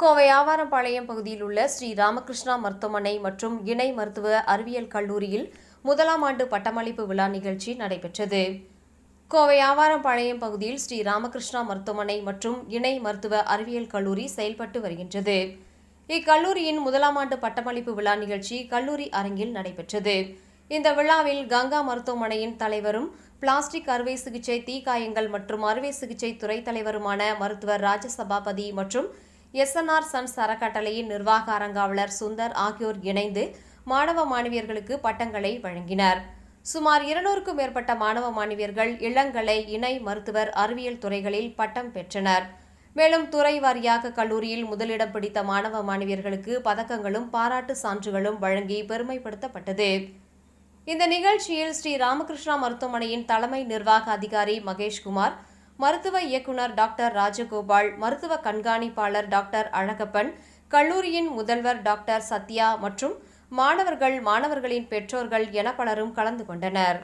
கோவை ஆவாரம்பாளையம் பகுதியில் உள்ள ஸ்ரீ ராமகிருஷ்ணா மருத்துவமனை மற்றும் இணை மருத்துவ அறிவியல் கல்லூரியில் முதலாம் ஆண்டு பட்டமளிப்பு விழா நிகழ்ச்சி நடைபெற்றது. கோவை ஆவாரம்பாளையம் பகுதியில் ஸ்ரீ ராமகிருஷ்ணா மருத்துவமனை மற்றும் இணை மருத்துவ அறிவியல் கல்லூரி செயல்பட்டு வருகின்றது. இக்கல்லூரியின் முதலாம் ஆண்டு பட்டமளிப்பு விழா நிகழ்ச்சி கல்லூரி அரங்கில் நடைபெற்றது. இந்த விழாவில் கங்கா மருத்துவமனையின் தலைவரும் பிளாஸ்டிக் அறுவை சிகிச்சை தீக்காயங்கள் மற்றும் அறுவை சிகிச்சை துறை தலைவருமான மருத்துவர் ராஜசபாபதி மற்றும் எஸ்என்ஆர் சன்ஸ் அறக்கட்டளையின் நிர்வாக அரங்காவலர் சுந்தர் ஆகியோர் இணைந்து மாணவ மாணவியர்களுக்கு பட்டங்களை வழங்கினர். சுமார் 200க்கும் மேற்பட்ட மாணவ மாணவியர்கள் இளங்கலை இணை மருத்துவர் அறிவியல் துறைகளில் பட்டம் பெற்றனர். மேலும் துறை வாரியாக கல்லூரியில் முதலிடம் பிடித்த மாணவ மாணவியர்களுக்கு பதக்கங்களும் பாராட்டு சான்றுகளும் வழங்கி பெருமைப்படுத்தப்பட்டது. இந்த நிகழ்ச்சியில் ஸ்ரீ ராமகிருஷ்ணா மருத்துவமனையின் தலைமை நிர்வாக அதிகாரி மகேஷ்குமார், மருத்துவ இயக்குநர் டாக்டர் ராஜகோபால், மருத்துவ கண்காணிப்பாளர் டாக்டர் அழகப்பன், கல்லூரியின் முதல்வர் டாக்டர் சத்யா மற்றும் மாணவர்களின் பெற்றோர்கள் என பலரும் கலந்து கொண்டனர்.